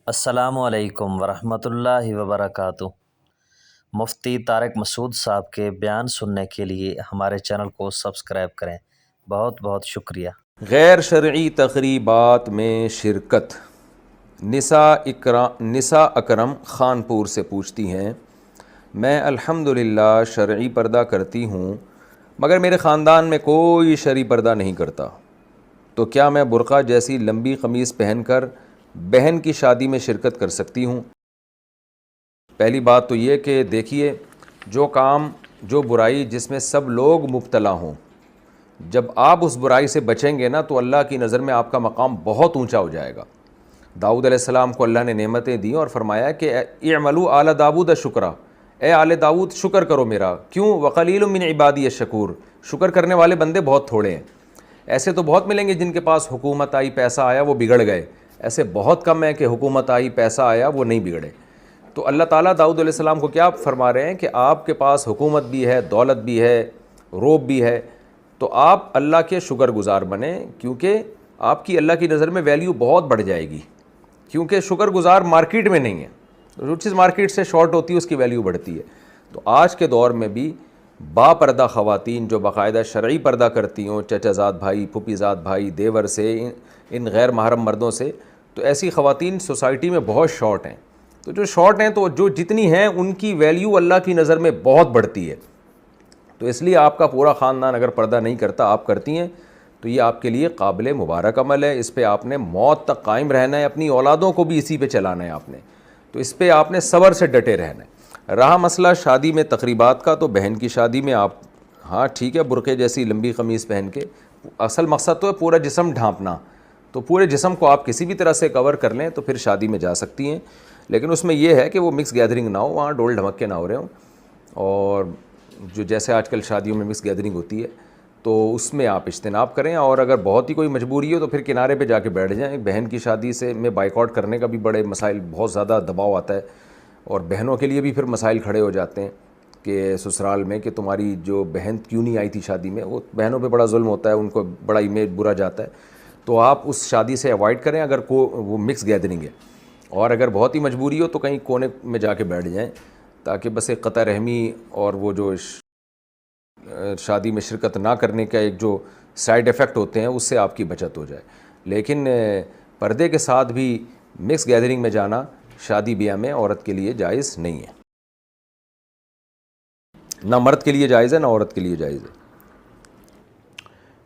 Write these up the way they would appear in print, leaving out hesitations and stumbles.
السلام علیکم ورحمۃ اللہ وبرکاتہ۔ مفتی طارق مسعود صاحب کے بیان سننے کے لیے ہمارے چینل کو سبسکرائب کریں۔ بہت بہت شکریہ۔ غیر شرعی تقریبات میں شرکت۔ نساء اکرم خانپور سے پوچھتی ہیں، میں الحمدللہ شرعی پردہ کرتی ہوں مگر میرے خاندان میں کوئی شرعی پردہ نہیں کرتا، تو کیا میں برقع جیسی لمبی قمیص پہن کر بہن کی شادی میں شرکت کر سکتی ہوں؟ پہلی بات تو یہ کہ دیکھیے، جو برائی جس میں سب لوگ مبتلا ہوں، جب آپ اس برائی سے بچیں گے نا تو اللہ کی نظر میں آپ کا مقام بہت اونچا ہو جائے گا۔ داؤد علیہ السلام کو اللہ نے نعمتیں دیں اور فرمایا کہ اعملوا آل داؤد شکرا، اے آل داؤد شکر کرو میرا، کیوں؟ وقلیل من عبادی الشکور، شکر کرنے والے بندے بہت تھوڑے ہیں۔ ایسے تو بہت ملیں گے جن کے پاس حکومت آئی، پیسہ آیا، وہ بگڑ گئے، ایسے بہت کم ہے کہ حکومت آئی، پیسہ آیا، وہ نہیں بگڑے۔ تو اللہ تعالیٰ داؤد علیہ السلام کو کیا فرما رہے ہیں کہ آپ کے پاس حکومت بھی ہے، دولت بھی ہے، روب بھی ہے، تو آپ اللہ کے شکر گزار بنیں، کیونکہ آپ کی اللہ کی نظر میں ویلیو بہت بڑھ جائے گی، کیونکہ شکر گزار مارکیٹ میں نہیں ہے، جو چیز مارکیٹ سے شارٹ ہوتی ہے اس کی ویلیو بڑھتی ہے۔ تو آج کے دور میں بھی با پردہ خواتین جو باقاعدہ شرعی پردہ کرتی ہوں، چچا زاد بھائی، پھوپھی زاد بھائی، دیور سے، ان غیر محرم مردوں سے، تو ایسی خواتین سوسائٹی میں بہت شارٹ ہیں۔ تو جو شارٹ ہیں تو جو جتنی ہیں ان کی ویلیو اللہ کی نظر میں بہت بڑھتی ہے۔ تو اس لیے آپ کا پورا خاندان اگر پردہ نہیں کرتا، آپ کرتی ہیں، تو یہ آپ کے لیے قابل مبارک عمل ہے۔ اس پہ آپ نے موت تک قائم رہنا ہے، اپنی اولادوں کو بھی اسی پہ چلانا ہے آپ نے، تو اس پہ آپ نے صبر سے ڈٹے رہنا ہے۔ رہا مسئلہ شادی میں تقریبات کا، تو بہن کی شادی میں آپ ہاں ٹھیک ہے، برقعے جیسی لمبی قمیص پہن کے، اصل مقصد تو ہے پورا جسم ڈھانپنا، تو پورے جسم کو آپ کسی بھی طرح سے کور کر لیں تو پھر شادی میں جا سکتی ہیں، لیکن اس میں یہ ہے کہ وہ مکس گیدرنگ نہ ہو، وہاں ڈول ڈھمکے نہ ہو رہے ہوں، اور جو جیسے آج کل شادیوں میں مکس گیدرنگ ہوتی ہے تو اس میں آپ اجتناب کریں، اور اگر بہت ہی کوئی مجبوری ہو تو پھر کنارے پہ جا کے بیٹھ جائیں۔ بہن کی شادی سے میں بائیکاٹ کرنے کا بھی بڑے مسائل، بہت زیادہ دباؤ آتا ہے، اور بہنوں کے لیے بھی پھر مسائل کھڑے ہو جاتے ہیں کہ سسرال میں کہ تمہاری جو بہن کیوں نہیں آئی تھی شادی میں، وہ بہنوں پہ بڑا ظلم ہوتا ہے، ان کو بڑا امیج برا جاتا ہے، تو آپ اس شادی سے اوائڈ کریں اگر وہ مکس گیدرنگ ہے، اور اگر بہت ہی مجبوری ہو تو کہیں کونے میں جا کے بیٹھ جائیں، تاکہ بس ایک قطع رحمی اور وہ جو شادی میں شرکت نہ کرنے کا ایک جو سائیڈ ایفیکٹ ہوتے ہیں اس سے آپ کی بچت ہو جائے۔ لیکن پردے کے ساتھ بھی مکس گیدرنگ میں جانا شادی بیاہ میں عورت کے لیے جائز نہیں ہے، نہ مرد کے لیے جائز ہے نہ عورت کے لیے جائز ہے۔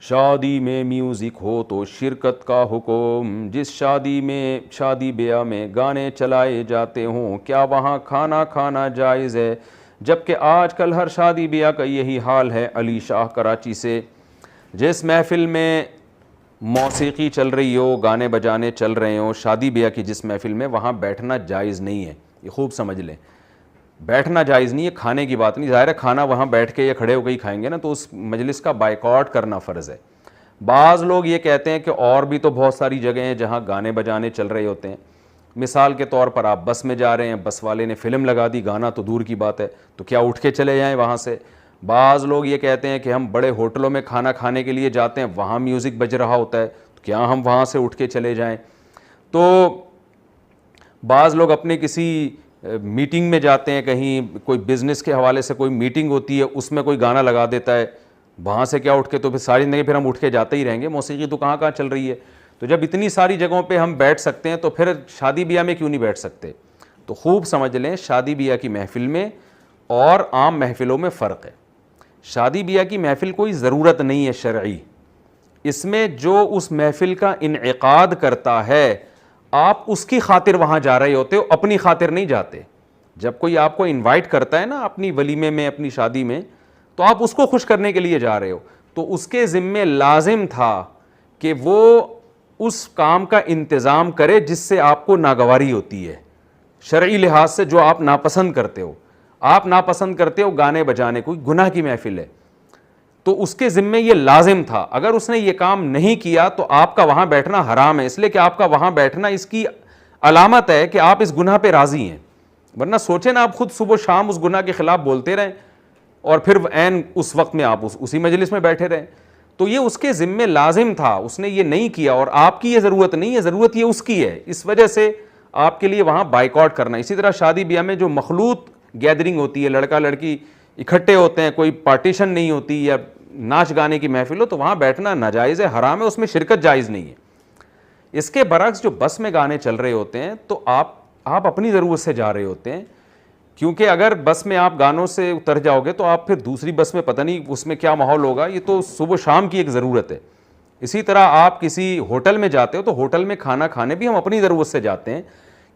شادی میں میوزک ہو تو شرکت کا حکم، جس شادی بیاہ میں گانے چلائے جاتے ہوں، کیا وہاں کھانا کھانا جائز ہے؟ جبکہ آج کل ہر شادی بیاہ کا یہی حال ہے۔ علی شاہ کراچی سے، جس محفل میں موسیقی چل رہی ہو، گانے بجانے چل رہے ہوں، شادی بیاہ کی جس محفل میں، وہاں بیٹھنا جائز نہیں ہے، یہ خوب سمجھ لیں، بیٹھنا جائز نہیں ہے، کھانے کی بات نہیں، ظاہر ہے کھانا وہاں بیٹھ کے یا کھڑے ہو کے ہی کھائیں گے نا، تو اس مجلس کا بائیکاٹ کرنا فرض ہے۔ بعض لوگ یہ کہتے ہیں کہ اور بھی تو بہت ساری جگہیں ہیں جہاں گانے بجانے چل رہے ہوتے ہیں، مثال کے طور پر آپ بس میں جا رہے ہیں، بس والے نے فلم لگا دی، گانا تو دور کی بات ہے، تو کیا اٹھ کے چلے جائیں وہاں سے؟ بعض لوگ یہ کہتے ہیں کہ ہم بڑے ہوٹلوں میں کھانا کھانے کے لیے جاتے ہیں، وہاں میوزک بج رہا ہوتا ہے، تو کیا ہم وہاں سے اٹھ کے چلے جائیں؟ تو بعض لوگ اپنے کسی میٹنگ میں جاتے ہیں، کہیں کوئی بزنس کے حوالے سے کوئی میٹنگ ہوتی ہے، اس میں کوئی گانا لگا دیتا ہے، وہاں سے کیا اٹھ کے، تو پھر ساری زندگی پھر ہم اٹھ کے جاتے ہی رہیں گے، موسیقی تو کہاں کہاں چل رہی ہے۔ تو جب اتنی ساری جگہوں پہ ہم بیٹھ سکتے ہیں تو پھر شادی بیاہ میں کیوں نہیں بیٹھ سکتے؟ تو خوب سمجھ لیں، شادی بیاہ کی محفل میں اور عام محفلوں میں فرق ہے۔ شادی بیاہ کی محفل کوئی ضرورت نہیں ہے شرعی، اس میں جو اس محفل کا انعقاد کرتا ہے آپ اس کی خاطر وہاں جا رہے ہوتے ہو، اپنی خاطر نہیں جاتے۔ جب کوئی آپ کو انوائٹ کرتا ہے نا اپنی ولیمے میں، اپنی شادی میں، تو آپ اس کو خوش کرنے کے لیے جا رہے ہو، تو اس کے ذمے لازم تھا کہ وہ اس کام کا انتظام کرے جس سے آپ کو ناگواری ہوتی ہے، شرعی لحاظ سے جو آپ ناپسند کرتے ہو۔ آپ ناپسند کرتے ہو گانے بجانے، کوئی گناہ کی محفل ہے، تو اس کے ذمے یہ لازم تھا۔ اگر اس نے یہ کام نہیں کیا تو آپ کا وہاں بیٹھنا حرام ہے، اس لیے کہ آپ کا وہاں بیٹھنا اس کی علامت ہے کہ آپ اس گناہ پہ راضی ہیں، ورنہ سوچیں نا آپ خود صبح و شام اس گناہ کے خلاف بولتے رہیں اور پھر عین اس وقت میں آپ اسی مجلس میں بیٹھے رہیں، تو یہ اس کے ذمے لازم تھا، اس نے یہ نہیں کیا، اور آپ کی یہ ضرورت نہیں ہے، ضرورت یہ اس کی ہے۔ اس وجہ سے آپ کے لیے وہاں بائیکاٹ کرنا. اسی طرح شادی بیاہ میں جو مخلوط گیدرنگ ہوتی ہے, لڑکا لڑکی اکٹھے ہوتے ہیں, کوئی پارٹیشن نہیں ہوتی, یا ناچ گانے کی محفل ہو, تو وہاں بیٹھنا ناجائز ہے, حرام ہے, اس میں شرکت جائز نہیں ہے. اس کے برعکس جو بس میں گانے چل رہے ہوتے ہیں تو آپ اپنی ضرورت سے جا رہے ہوتے ہیں, کیونکہ اگر بس میں آپ گانوں سے اتر جاؤ گے تو آپ پھر دوسری بس میں پتہ نہیں اس میں کیا ماحول ہوگا. یہ تو صبح شام کی ایک ضرورت ہے. اسی طرح آپ کسی ہوٹل میں جاتے ہو تو ہوٹل میں کھانا کھانے بھی ہم اپنی ضرورت سے جاتے ہیں,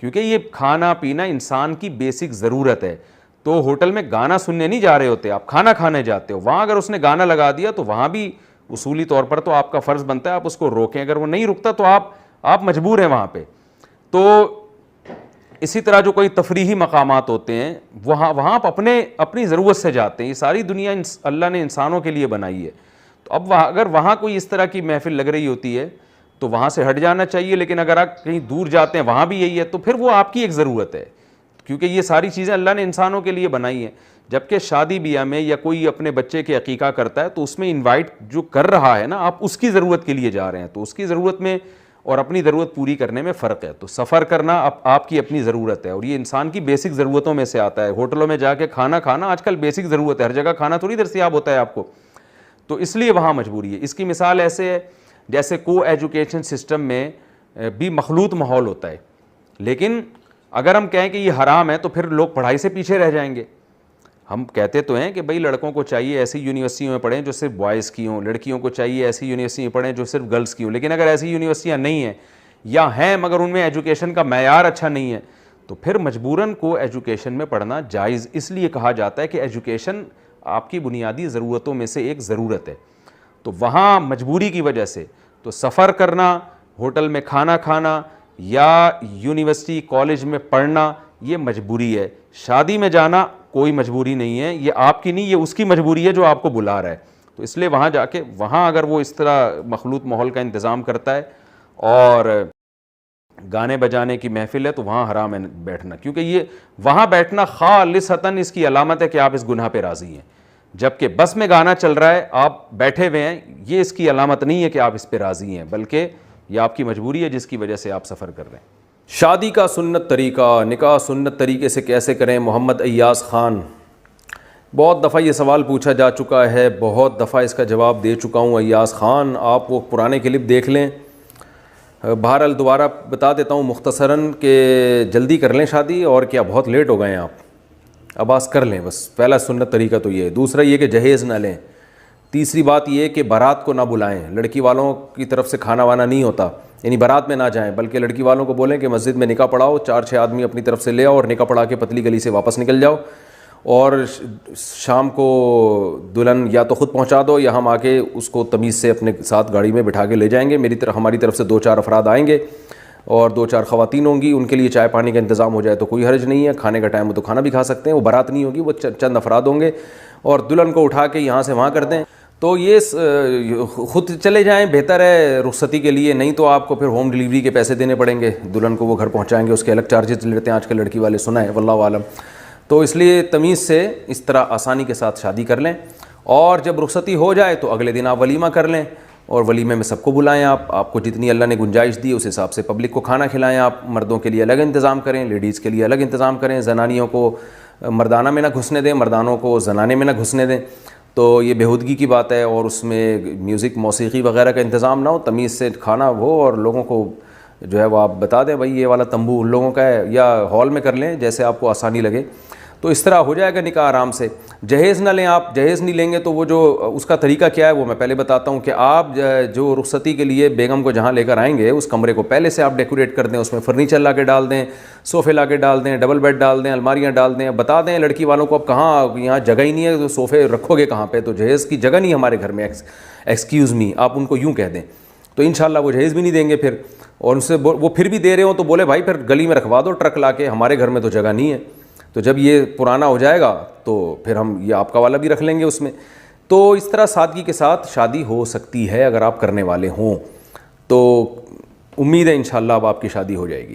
کیونکہ یہ کھانا پینا انسان کی بیسک ضرورت ہے. تو ہوٹل میں گانا سننے نہیں جا رہے ہوتے, آپ کھانا کھانے جاتے ہو. وہاں اگر اس نے گانا لگا دیا تو وہاں بھی اصولی طور پر تو آپ کا فرض بنتا ہے آپ اس کو روکیں. اگر وہ نہیں رکتا تو آپ مجبور ہیں وہاں پہ. تو اسی طرح جو کوئی تفریحی مقامات ہوتے ہیں وہاں آپ اپنی ضرورت سے جاتے ہیں. یہ ساری دنیا اللہ نے انسانوں کے لیے بنائی ہے. تو اب اگر وہاں کوئی اس طرح کی محفل لگ رہی ہوتی ہے تو وہاں سے ہٹ جانا چاہیے. لیکن اگر آپ کہیں دور جاتے ہیں وہاں بھی یہی ہے تو پھر وہ آپ کی ایک ضرورت ہے, کیونکہ یہ ساری چیزیں اللہ نے انسانوں کے لیے بنائی ہیں. جبکہ شادی بیاہ میں یا کوئی اپنے بچے کے عقیقہ کرتا ہے تو اس میں انوائٹ جو کر رہا ہے نا, آپ اس کی ضرورت کے لیے جا رہے ہیں, تو اس کی ضرورت میں اور اپنی ضرورت پوری کرنے میں فرق ہے. تو سفر کرنا آپ کی اپنی ضرورت ہے, اور یہ انسان کی بیسک ضرورتوں میں سے آتا ہے. ہوٹلوں میں جا کے کھانا کھانا آج کل بیسک ضرورت ہے, ہر جگہ کھانا تھوڑی دستیاب ہوتا ہے آپ کو, تو اس لیے وہاں مجبوری ہے. اس کی مثال ایسے ہے جیسے کو ایجوکیشن سسٹم میں بھی مخلوط ماحول ہوتا ہے, لیکن اگر ہم کہیں کہ یہ حرام ہے تو پھر لوگ پڑھائی سے پیچھے رہ جائیں گے. ہم کہتے تو ہیں کہ بھئی لڑکوں کو چاہیے ایسی یونیورسٹیوں میں پڑھیں جو صرف بوائز کی ہوں, لڑکیوں کو چاہیے ایسی یونیورسٹی میں پڑھیں جو صرف گرلس کی ہوں. لیکن اگر ایسی یونیورسٹیاں نہیں ہیں یا ہیں مگر ان میں ایجوکیشن کا معیار اچھا نہیں ہے تو پھر مجبوراً کو ایجوکیشن میں پڑھنا جائز اس لیے کہا جاتا ہے کہ ایجوکیشن آپ کی بنیادی ضرورتوں میں سے ایک ضرورت ہے. تو وہاں مجبوری کی وجہ سے تو سفر کرنا, ہوٹل میں کھانا کھانا یا یونیورسٹی کالج میں پڑھنا یہ مجبوری ہے. شادی میں جانا کوئی مجبوری نہیں ہے, یہ آپ کی نہیں, یہ اس کی مجبوری ہے جو آپ کو بلا رہا ہے. تو اس لیے وہاں جا کے وہاں اگر وہ اس طرح مخلوط ماحول کا انتظام کرتا ہے اور گانے بجانے کی محفل ہے تو وہاں حرام ہے بیٹھنا, کیونکہ یہ وہاں بیٹھنا خالصتاً اس کی علامت ہے کہ آپ اس گناہ پہ راضی ہیں. جبکہ بس میں گانا چل رہا ہے آپ بیٹھے ہوئے ہیں, یہ اس کی علامت نہیں ہے کہ آپ اس پہ راضی ہیں, بلکہ یہ آپ کی مجبوری ہے جس کی وجہ سے آپ سفر کر رہے ہیں. شادی کا سنت طریقہ, نکاح سنت طریقے سے کیسے کریں. محمد ایاز خان. بہت دفعہ یہ سوال پوچھا جا چکا ہے, بہت دفعہ اس کا جواب دے چکا ہوں. ایاز خان آپ وہ پرانے کلپ دیکھ لیں. بہرحال دوبارہ بتا دیتا ہوں مختصراً کہ جلدی کر لیں شادی, اور کیا بہت لیٹ ہو گئے ہیں آپ, اباس کر لیں بس. پہلا سنت طریقہ تو یہ ہے. دوسرا یہ کہ جہیز نہ لیں. تیسری بات یہ کہ بارات کو نہ بلائیں. لڑکی والوں کی طرف سے کھانا وانا نہیں ہوتا, یعنی بارات میں نہ جائیں, بلکہ لڑکی والوں کو بولیں کہ مسجد میں نکاح پڑھاؤ, 4-6 آدمی اپنی طرف سے لے آؤ اور نکاح پڑھا کے پتلی گلی سے واپس نکل جاؤ, اور شام کو دلہن یا تو خود پہنچا دو یا ہم آ کے اس کو تمیز سے اپنے ساتھ گاڑی میں بٹھا کے لے جائیں گے. ہماری طرف سے 2-4 افراد آئیں گے اور 2-4 خواتین ہوں گی, ان کے لیے چائے پانی کا انتظام ہو جائے تو کوئی حرج نہیں ہے. کھانے کا ٹائم ہو تو کھانا بھی کھا سکتے ہیں. وہ بارات نہیں ہوگی, وہ چند افراد ہوں گے, اور دلہن کو اٹھا کے یہاں سے وہاں کر دیں. تو یہ خود چلے جائیں بہتر ہے رخصتی کے لیے, نہیں تو آپ کو پھر ہوم ڈلیوری کے پیسے دینے پڑیں گے. دلہن کو وہ گھر پہنچائیں گے, اس کے الگ چارجز لیتے ہیں آج کل لڑکی والے, سنا ہے واللہ عالم. تو اس لیے تمیز سے اس طرح آسانی کے ساتھ شادی کر لیں, اور جب رخصتی ہو جائے تو اگلے دن آپ ولیمہ کر لیں, اور ولیمے میں سب کو بلائیں. آپ کو جتنی اللہ نے گنجائش دی اس حساب سے پبلک کو کھانا کھلائیں. آپ مردوں کے لیے الگ انتظام کریں, لیڈیز کے لیے الگ انتظام کریں. زنانیوں کو مردانہ میں نہ گھسنے دیں, مردانوں کو زنانے میں نہ گھسنے دیں. تو یہ بےہودگی کی بات ہے, اور اس میں میوزک موسیقی وغیرہ کا انتظام نہ ہو. تمیز سے کھانا ہو اور لوگوں کو جو ہے وہ آپ بتا دیں بھائی یہ والا تمبو ان لوگوں کا ہے, یا ہال میں کر لیں جیسے آپ کو آسانی لگے. تو اس طرح ہو جائے گا نکاح آرام سے. جہیز نہ لیں آپ. جہیز نہیں لیں گے تو وہ جو اس کا طریقہ کیا ہے وہ میں پہلے بتاتا ہوں, کہ آپ جو رخصتی کے لیے بیگم کو جہاں لے کر آئیں گے اس کمرے کو پہلے سے آپ ڈیکوریٹ کر دیں, اس میں فرنیچر لا کے ڈال دیں, صوفے لا کے ڈال دیں, ڈبل بیڈ ڈال دیں, الماریاں ڈال دیں. بتا دیں لڑکی والوں کو اب کہاں, یہاں جگہ ہی نہیں ہے تو صوفے رکھو گے کہاں پہ, تو جہیز کی جگہ نہیں ہے ہمارے گھر میں, ایکسکیوز می, آپ ان کو یوں کہہ دیں. تو انشاءاللہ وہ جہیز بھی نہیں دیں گے پھر, اور ان سے وہ پھر بھی دے رہے ہوں تو بولے بھائی پھر گلی میں رکھوا دو ٹرک لا کے, ہمارے گھر میں تو جگہ نہیں ہے. تو جب یہ پرانا ہو جائے گا تو پھر ہم یہ آپ کا والا بھی رکھ لیں گے اس میں. تو اس طرح سادگی کے ساتھ شادی ہو سکتی ہے اگر آپ کرنے والے ہوں, تو امید ہے انشاءاللہ اب آپ کی شادی ہو جائے گی.